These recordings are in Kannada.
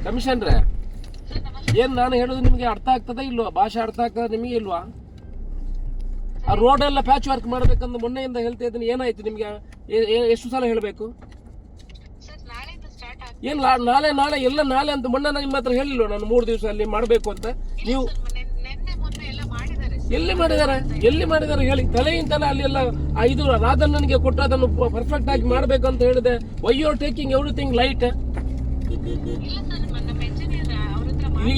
ಕಮಿಷನ್ರೆ, ಏನ್ ನಾನು ಹೇಳೋದು ನಿಮಗೆ ಅರ್ಥ ಆಗ್ತದ ಇಲ್ವಾ? ಭಾಷೆ ಅರ್ಥ ಆಗ್ತದ ನಿಮಗೆ ಇಲ್ವಾ? ಆ ರೋಡ್ ಎಲ್ಲ ಪ್ಯಾಚ್ ವರ್ಕ್ ಮಾಡ್ಬೇಕಂತ ಮೊನ್ನೆಯಿಂದ ಹೇಳ್ತಾ ಇದ್ದೀನಿ. ಏನಾಯ್ತು ನಿಮ್ಗೆ? ಎಷ್ಟು ಸಲ ಹೇಳಬೇಕು? ಏನ್ ನಾಳೆ ನಾಳೆ ಎಲ್ಲ ನಾಳೆ ಅಂತ ಮೊನ್ನೆ ನಿಮ್ಮ ಹತ್ರ ಹೇಳಿಲ್ವ ನಾನು 3 ದಿವಸ ಅಲ್ಲಿ ಮಾಡಬೇಕು ಅಂತ? ನೀವು ಎಲ್ಲಿ ಮಾಡಿದ್ದಾರೆ ಹೇಳಿ? ತಲೆಯಿಂದಲೇ ಅಲ್ಲಿ ಎಲ್ಲ ಇದು ರಾಧಣ್ಣನಿಗೆ ಕೊಟ್ಟು ಅದನ್ನು ಪರ್ಫೆಕ್ಟ್ ಆಗಿ ಮಾಡ್ಬೇಕು ಅಂತ ಹೇಳಿದೆ. Why you are taking everything light?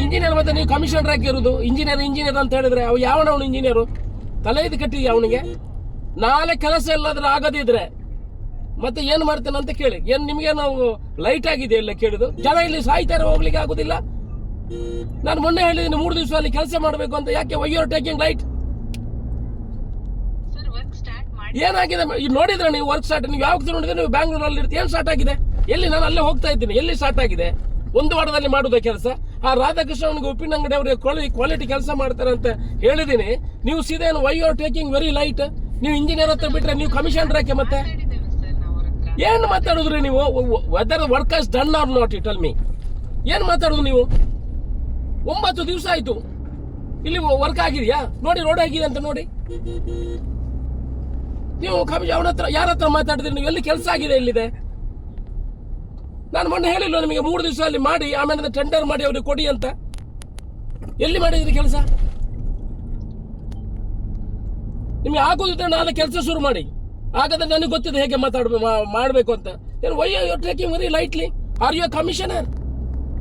Engineer ಮತ್ತೆ ನೀವು ಕಮಿಷನರ್ ಆಗಿರೋದು ಇಂಜಿನಿಯರ್ ಅಂತ ಹೇಳಿದ್ರೆ ಅವ್ ಯಾವನವನು ಇಂಜಿನಿಯರು? ತಲೆ ಇದು ಕಟ್ಟಿದ್ಯಾ ಅವನಿಗೆ? ನಾಳೆ ಕೆಲಸ ಎಲ್ಲಾದ್ರೂ ಆಗದಿದ್ರೆ ಮತ್ತೆ ಏನ್ ಮಾಡ್ತೇನೆ ಅಂತ ಕೇಳಿ. ಏನ್ ನಿಮ್ಗೆ ನಾವು ಲೈಟ್ ಆಗಿದೆ ಎಲ್ಲ ಕೇಳಿದ್ರು? ಜನ ಇಲ್ಲಿ ಸಾಯ್ತಾರೆ, ಹೋಗ್ಲಿಕ್ಕೆ ಆಗುದಿಲ್ಲ. ನಾನು ಮೊನ್ನೆ ಹೇಳಿದ್ದೀನಿ 3 ದಿವಸ ಅಲ್ಲಿ ಕೆಲಸ ಮಾಡಬೇಕು ಅಂತ. ಯಾಕೆ why you are taking light? ಏನಾಗಿದೆ ನೋಡಿದ್ರೆ ನೀವು ವರ್ಕ್ ಸ್ಟಾರ್ಟ್? ನೀವು ಯಾವಾಗ ನೋಡಿದ್ರೆ ನೀವು ಬ್ಯಾಂಗ್ಳೂರಲ್ಲಿ ಇರ್ತೀವಿ. ಏನ್ ಸ್ಟಾರ್ಟ್ ಆಗಿದೆ? ಎಲ್ಲಿ? ನಾನು ಅಲ್ಲೇ ಹೋಗ್ತಾ ಇದ್ದೀನಿ. ಎಲ್ಲಿ ಸ್ಟಾರ್ಟ್ ಆಗಿದೆ? 1 ವಾರದಲ್ಲಿ ಮಾಡುದ ಕೆಲಸ. ಆ ರಾಧಾಕೃಷ್ಣ ಅವನಿಗೆ ಉಪ್ಪಿನಂಗಡಿ ಅವರಿಗೆ ಕ್ವಾಲಿಟಿ ಕೆಲಸ ಮಾಡ್ತಾರೆ ಅಂತ ಹೇಳಿದೀನಿ. ನೀವು ಸೀದಾ why you are taking very light? ನೀವು ಇಂಜಿನಿಯರ್ ಹತ್ರ ಬಿಟ್ರೆ ನೀವು ಕಮಿಷನರ್ ಯಾಕೆ? ಮತ್ತೆ ಏನ್ ಮಾತಾಡುದ್ರಿ ನೀವು? Whether work has done or not, you tell me. ಏನ್ ಮಾತಾಡುದು ನೀವು? 9 ದಿವಸ ಆಯ್ತು ಇಲ್ಲಿ ವರ್ಕ್ ಆಗಿದೆಯಾ? ನೋಡಿ, ರೋಡ್ ಆಗಿದೆ ಅಂತ ನೋಡಿ. ನೀವು ಅವನ ಹತ್ರ ಯಾರ ಹತ್ರ ಮಾತಾಡಿದ್ರಿ? ನೀವು ಎಲ್ಲಿ ಕೆಲಸ ಆಗಿದೆ? ಎಲ್ಲಿದೆ? ನಾನು ಮೊನ್ನೆ ಹೇಳಿಲ್ಲ ನಿಮಗೆ 3 ದಿವಸ ಅಲ್ಲಿ ಮಾಡಿ ಆಮೇಲೆ ಟೆಂಡರ್ ಮಾಡಿ ಅವ್ರಿಗೆ ಕೊಡಿ ಅಂತ? ಎಲ್ಲಿ ಮಾಡಿದ್ರಿ ಕೆಲಸ? ನಿಮ್ಗೆ ಆಗೋದಿದ್ರೆ ನಾಳೆ ಕೆಲಸ ಶುರು ಮಾಡಿ. ಹಾಗಾದ್ರೆ ನನಗೆ ಗೊತ್ತಿದೆ ಹೇಗೆ ಮಾಡಬೇಕು ಅಂತ. Why are you taking very lightly? Are you commissioner?